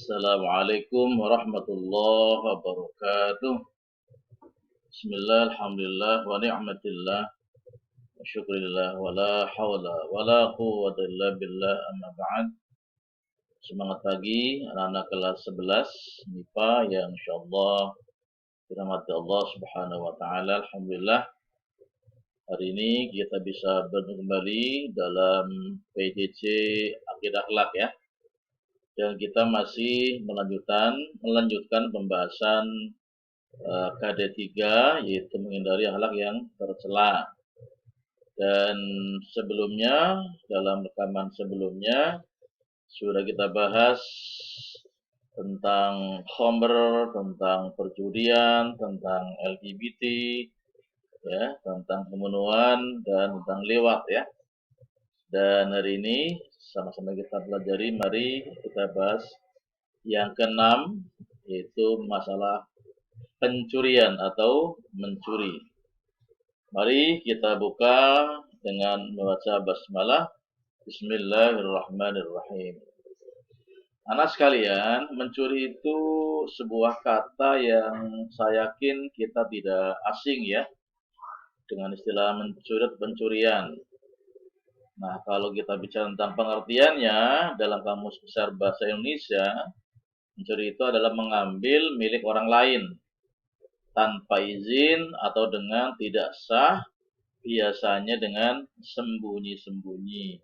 Assalamualaikum warahmatullahi wabarakatuh. Bismillah, alhamdulillah, wa ni'matillah, wa syukrillah, wa la hawla, wa la quwwata illa billah, amma ba'd. Semangat pagi, anak-anak kelas 11 MIPA yang insyaallah dirahmati Allah subhanahu wa ta'ala. Alhamdulillah, hari ini kita bisa bertemu kembali dalam PJJ Akidah Akhlak ya. Dan kita masih melanjutkan pembahasan KD3 yaitu menghindari akhlak yang tercela. Dan sebelumnya dalam rekaman sebelumnya sudah kita bahas tentang khamr, tentang perjudian, tentang LGBT, ya, tentang pembunuhan dan tentang liwat ya. Dan hari ini sama-sama kita pelajari, mari kita bahas yang keenam yaitu masalah pencurian atau mencuri. Mari kita buka dengan membaca basmalah. Bismillahirrahmanirrahim. Anak sekalian, mencuri itu sebuah kata yang saya yakin kita tidak asing ya dengan istilah mencuri atau pencurian. Nah, kalau kita bicara tentang pengertiannya dalam Kamus Besar Bahasa Indonesia, mencuri itu adalah mengambil milik orang lain tanpa izin atau dengan tidak sah, biasanya dengan sembunyi-sembunyi.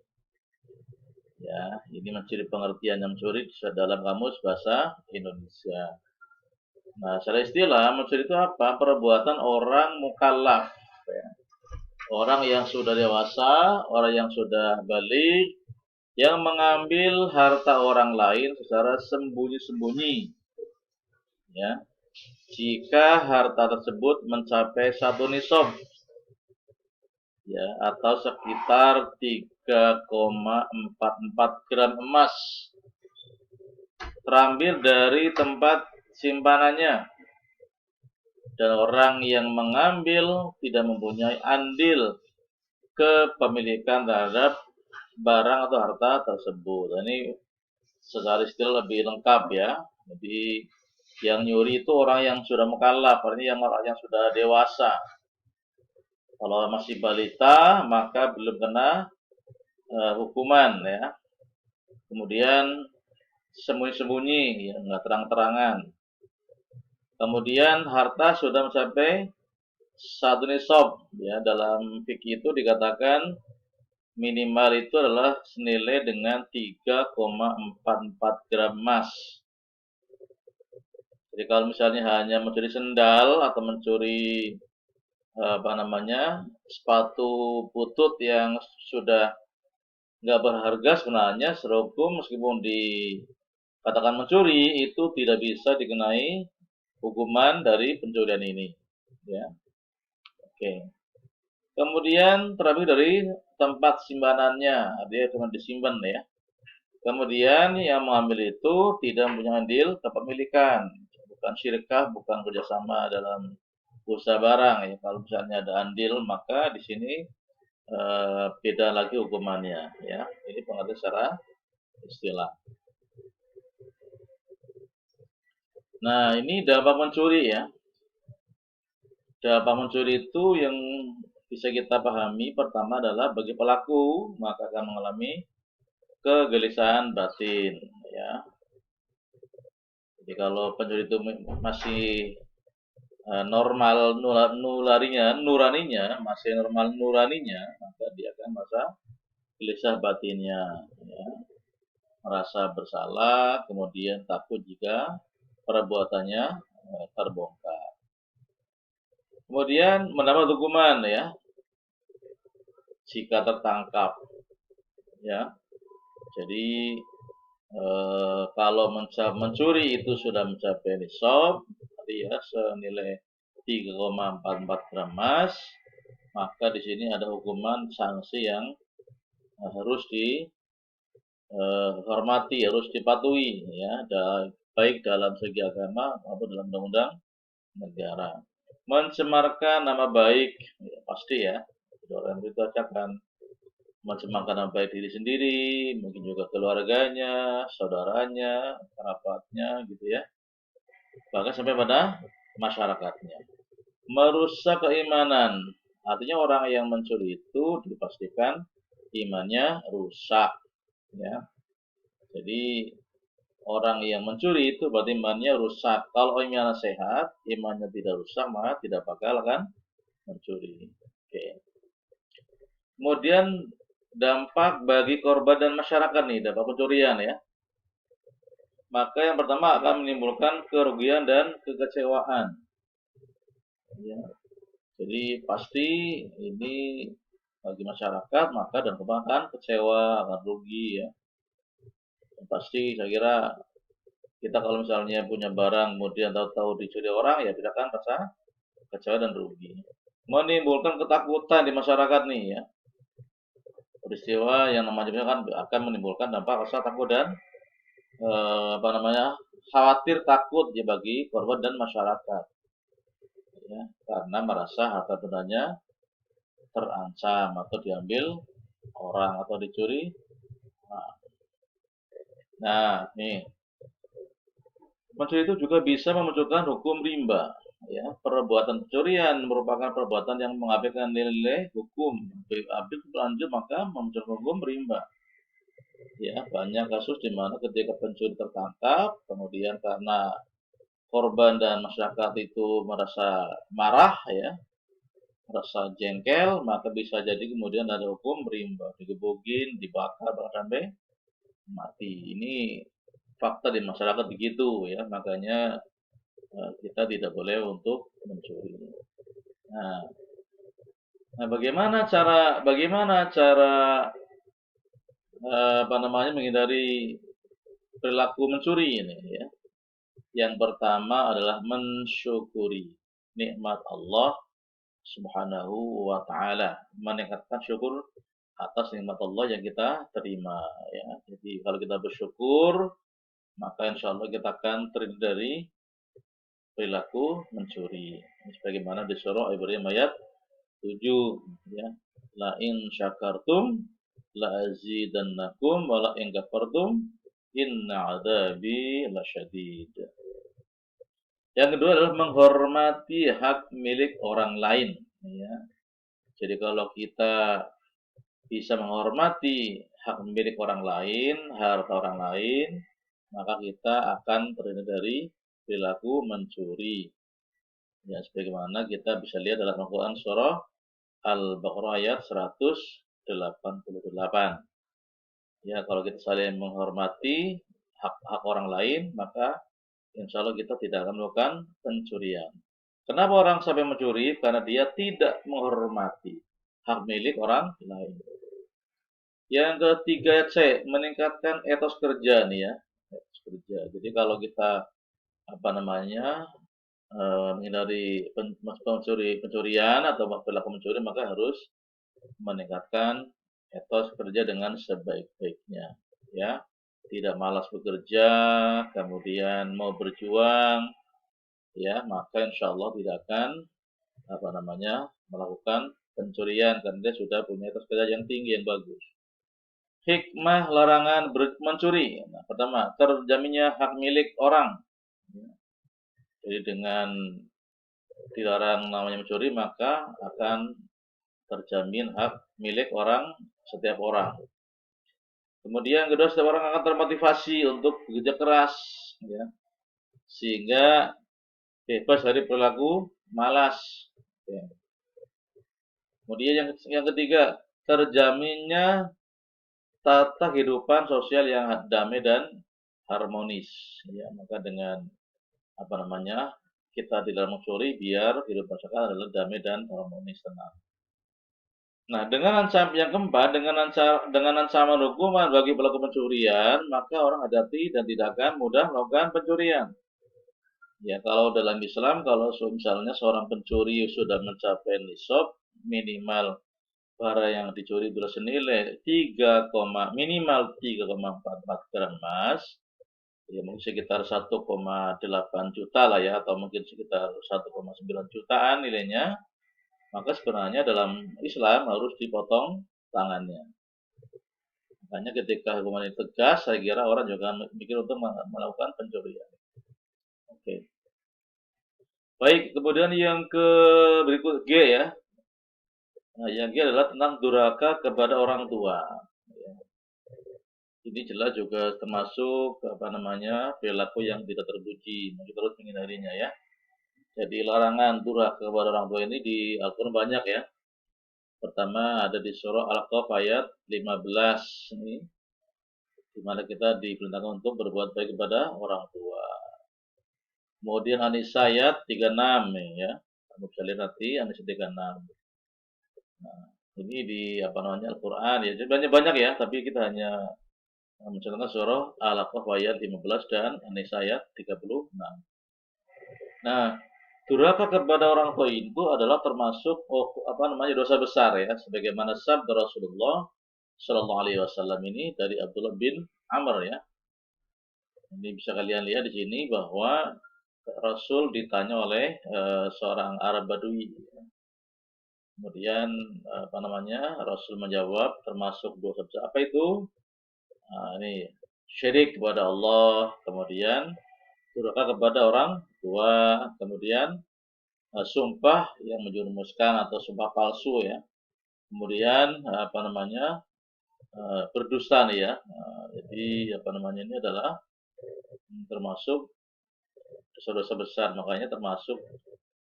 Ya, ini mencuri pengertian yang mencuri dalam Kamus Bahasa Indonesia. Nah, secara istilah mencuri itu apa? Perbuatan orang mukallaf. Ya. Orang yang sudah dewasa, orang yang sudah balik, yang mengambil harta orang lain secara sembunyi-sembunyi. Ya, jika harta tersebut mencapai 1 nisab, ya, atau sekitar 3,44 gram emas, terambil dari tempat simpanannya, dan orang yang mengambil tidak mempunyai andil kepemilikan terhadap barang atau harta tersebut. Ini secara istilah lebih lengkap ya. Jadi yang nyuri itu orang yang sudah mukallaf, artinya orang yang sudah dewasa. Kalau masih balita maka belum kena hukuman ya. Kemudian sembunyi-sembunyi, ya, nggak terang-terangan. Kemudian harta sudah mencapai 1 nisab, ya, dalam fikih itu dikatakan minimal itu adalah senilai dengan 3,44 gram emas. Jadi kalau misalnya hanya mencuri sendal atau mencuri sepatu butut yang sudah nggak berharga, sebenarnya secara hukum meskipun dikatakan mencuri itu tidak bisa dikenai hukuman dari pencurian ini, ya. Oke. Kemudian terambil dari tempat simpanannya, dia cuma disimpan ya. Kemudian yang mengambil itu tidak mempunyai andil kepemilikan, bukan syirkah, bukan kerjasama dalam usaha barang ya. Kalau misalnya ada andil maka di sini beda lagi hukumannya ya. Ini pengertian secara istilah. Nah, ini dampak mencuri ya. Dampak mencuri itu yang bisa kita pahami pertama adalah bagi pelaku maka akan mengalami kegelisahan batin ya. Jadi kalau pencuri itu masih normal nuraninya masih normal nuraninya, maka dia akan merasa gelisah batinnya ya. Merasa bersalah, kemudian takut jika perbuatannya terbongkar. Kemudian mendapat hukuman ya jika tertangkap ya. Jadi kalau mencuri itu sudah mencapai nisab, ya senilai 3,44 gram emas, maka di sini ada hukuman sanksi yang harus dihormati, harus dipatuhi ya, baik dalam segi agama maupun dalam undang-undang negara. Mencemarkan nama baik ya, pasti ya, orang itu akan mencemarkan nama baik diri sendiri, mungkin juga keluarganya, saudaranya, kerabatnya gitu ya. Bahkan sampai pada masyarakatnya. Merusak keimanan. Artinya orang yang mencuri itu dipastikan imannya rusak ya. Jadi orang yang mencuri itu berarti imannya rusak. Kalau imannya sehat, imannya tidak rusak, maka tidak bakal akan mencuri. Oke. Kemudian dampak bagi korban dan masyarakat nih, dampak pencurian ya. Maka yang pertama akan menimbulkan kerugian dan kekecewaan. Ya. Jadi pasti ini bagi masyarakat maka dan akan kecewa, akan rugi ya. Dan pasti saya kira kita kalau misalnya punya barang kemudian tahu-tahu dicuri orang ya kita akan rasa kecewa dan rugi. Menimbulkan ketakutan di masyarakat nih ya. Peristiwa yang namanya kan akan menimbulkan dampak rasa takut dan khawatir takut ya bagi korban dan masyarakat ya, karena merasa harta bendanya terancam atau diambil orang atau dicuri. Nah, nih mencuri itu juga bisa memunculkan hukum rimba. Ya, perbuatan pencurian merupakan perbuatan yang mengabaikan nilai hukum. Habis lanjut maka memunculkan hukum rimba. Ya, banyak kasus di mana ketika pencuri tertangkap, kemudian karena korban dan masyarakat itu merasa marah ya, merasa jengkel, maka bisa jadi kemudian ada hukum rimba, digebukin, dibakar bahkan sampai mati. Ini fakta di masyarakat begitu ya, makanya kita tidak boleh untuk mencuri. Nah, bagaimana cara menghindari perilaku mencuri ini ya? Yang pertama adalah mensyukuri nikmat Allah Subhanahu wa taala, meningkatkan syukur atas nikmat Allah yang kita terima ya. Jadi kalau kita bersyukur, maka insya Allah kita akan terhindar dari perilaku mencuri. Sebagaimana di surah Ibrahim ayat 7 ya. La in syakartum la azidannakum wa la in kafartum inna adabi lasyadid. Yang kedua adalah menghormati hak milik orang lain ya. Jadi kalau kita bisa menghormati hak milik orang lain, harta orang lain, maka kita akan terhindar dari perilaku mencuri. Ya, sebagaimana kita bisa lihat dalam Al-Quran surah Al-Baqarah ayat 188. Ya, kalau kita saling menghormati hak-hak orang lain, maka insya Allah kita tidak akan melakukan pencurian. Kenapa orang sampai mencuri? Karena dia tidak menghormati hak milik orang lain. Yang ketiga C, meningkatkan etos kerja nih ya. Etos kerja. Jadi kalau kita menghindari pencurian atau perilaku mencuri, maka harus meningkatkan etos kerja dengan sebaik-baiknya ya. Tidak malas bekerja, kemudian mau berjuang ya, maka insya Allah tidak akan melakukan pencurian karena dia sudah punya etos kerja yang tinggi, yang bagus. Hikmah larangan mencuri. Nah, pertama, terjaminnya hak milik orang. Jadi dengan dilarang namanya mencuri, maka akan terjamin hak milik orang, setiap orang. Kemudian kedua, setiap orang akan termotivasi untuk bekerja keras, ya, sehingga bebas dari perilaku malas. Ya. Kemudian yang ketiga, terjaminnya tata kehidupan sosial yang damai dan harmonis. Ya, maka dengan kita tidak mencuri biar hidup masyarakat adalah damai dan harmonis, tenang. Nah, dengan yang keempat, dengan ancaman hukuman bagi pelaku pencurian, maka orang hadapi dan tidak akan mudah melakukan pencurian. Ya, kalau dalam Islam, kalau misalnya seorang pencuri sudah mencapai nisab, minimal barang yang dicuri senilai minimal 3,44 gram emas, ya mungkin sekitar 1,8 juta lah ya, atau mungkin sekitar 1,9 jutaan nilainya, maka sebenarnya dalam Islam harus dipotong tangannya. Makanya ketika hukuman itu tegas, saya kira orang juga mikir untuk melakukan pencurian. Oke. Baik, kemudian yang ke berikut G ya. Nah, yang G adalah tentang durhaka kepada orang tua. Ya. Ini jelas juga termasuk apa namanya perilaku yang tidak terpuji. Kita terus menghindarinya ya. Jadi larangan durhaka kepada orang tua ini di Al-Quran banyak ya. Pertama ada di surah Al-Qaf ayat 15 ini, di mana kita diperintahkan untuk berbuat baik kepada orang tua. Kemudian An-Nisa ayat 36 nih ya. Kamu bisa lihat nanti An-Nisa 36. Nah, ini di apa namanya Al-Quran ya. Jadi banyak-banyak ya, tapi kita hanya mencontohkan surah Al-Qaf ayat 15 dan An-Nisa ayat 36. Nah, durhaka kepada orang tua itu adalah termasuk apa namanya dosa besar ya, sebagaimana sabda Rasulullah Shallallahu Alaihi Wasallam ini dari Abdullah bin Amr ya. Ini bisa kalian lihat di sini bahwa Rasul ditanya oleh seorang Arab Badui. Kemudian apa namanya Rasul menjawab termasuk dosa besar apa itu? Nah, ini syirik kepada Allah, kemudian durhaka kepada orang tua, kemudian sumpah yang menjerumuskan atau sumpah palsu ya. Kemudian apa namanya berdusta nih ya. Jadi apa namanya ini adalah termasuk dosa-dosa besar, makanya termasuk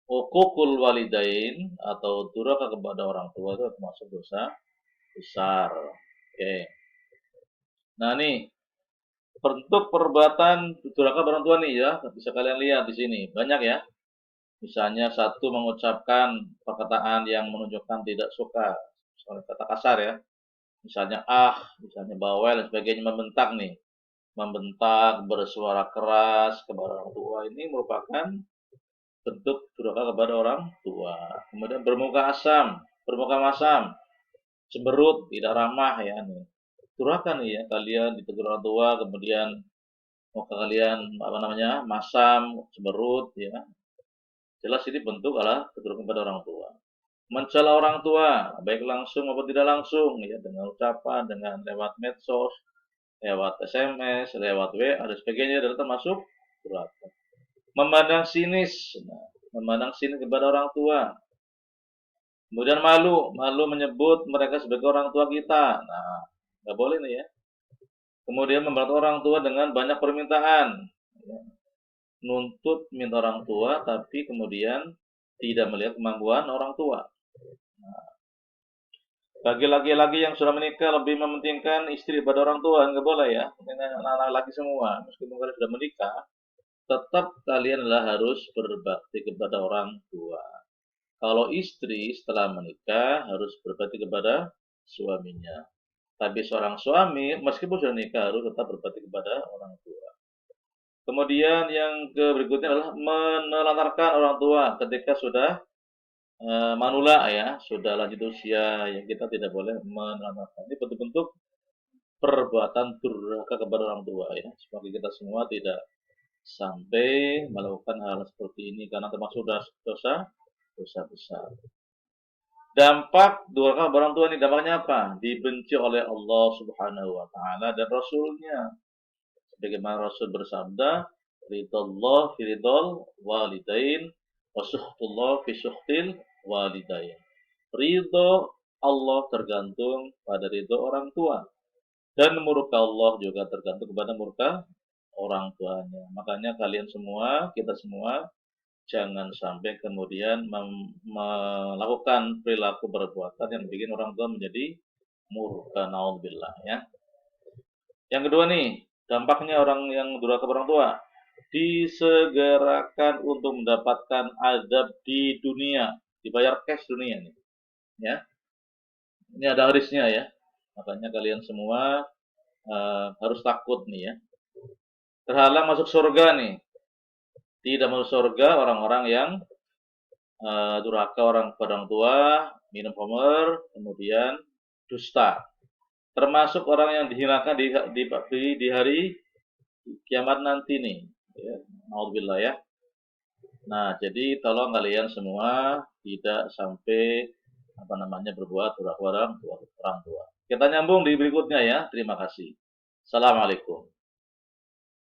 uququl walidain atau durhaka kepada orang tua itu termasuk dosa besar. Oke. Nah, nih bentuk perbuatan durhaka kepada orang tua nih ya, bisa kalian lihat di sini. Banyak ya. Misalnya satu mengucapkan perkataan yang menunjukkan tidak suka, misalnya kata kasar ya. Misalnya misalnya bawel dan sebagainya, membentak nih. Membentak, bersuara keras kepada orang tua ini merupakan bentuk durhaka kepada orang tua. Kemudian bermuka masam, cemberut, tidak ramah ya nih. Durhaka nih ya, kalian ditegur orang tua, kemudian muka kalian apa namanya masam, cemberut ya. Jelas ini bentuk adalah kedurhakaan kepada orang tua. Mencela orang tua, baik langsung maupun tidak langsung ya, dengan ucapan, dengan lewat medsos, lewat SMS, lewat WA dan sebagainya adalah termasuk durhaka. Memandang sinis, memandang sinis kepada orang tua. Kemudian malu menyebut mereka sebagai orang tua kita. Nah, nggak boleh nih ya. Kemudian membantu orang tua dengan banyak permintaan. Nuntut minta orang tua, tapi kemudian tidak melihat kemampuan orang tua. Nah, bagi laki-laki yang sudah menikah lebih mementingkan istri pada orang tua, nggak boleh ya. Anak-anak laki semua, meskipun kalian sudah menikah, tetap kalian harus berbakti kepada orang tua. Kalau istri setelah menikah harus berbakti kepada suaminya. Tapi seorang suami meskipun sudah nikah harus tetap berbakti kepada orang tua. Kemudian yang berikutnya adalah menelantarkan orang tua ketika sudah manula ya, sudah lanjut usia, yang kita tidak boleh menelantarkan. Ini bentuk-bentuk perbuatan durhaka kepada orang tua ya. Semoga kita semua tidak sampai melakukan hal seperti ini karena termasuk dosa besar. Dampak durhaka kepada orang tua ini dampaknya apa? Dibenci oleh Allah Subhanahu wa taala dan Rasulnya. Sebagaimana Rasul bersabda, ridallah fi ridal walidain wa suhtullah fi suhtil walidain. Ridho Allah tergantung pada ridho orang tua. Dan murka Allah juga tergantung kepada murka orang tuanya. Makanya kalian semua, kita semua, jangan sampai kemudian melakukan perilaku perbuatan yang bikin orang tua menjadi murka, naudzubillah ya. Yang kedua nih, dampaknya orang yang durhaka kepada orang tua, disegerakan untuk mendapatkan azab di dunia, dibayar cash dunia nih. Ya. Ini ada hadisnya ya. Makanya kalian semua harus takut nih ya. Terhalang masuk surga nih. Tidak masuk surga orang-orang yang durhaka kepada orang tua, minum khamr, kemudian dusta. Termasuk orang yang dihinakan di hari kiamat nanti nih. Ya. Alhamdulillah ya. Nah, jadi tolong kalian semua tidak sampai berbuat durhaka kepada orang tua. Kita nyambung di berikutnya ya. Terima kasih. Assalamualaikum.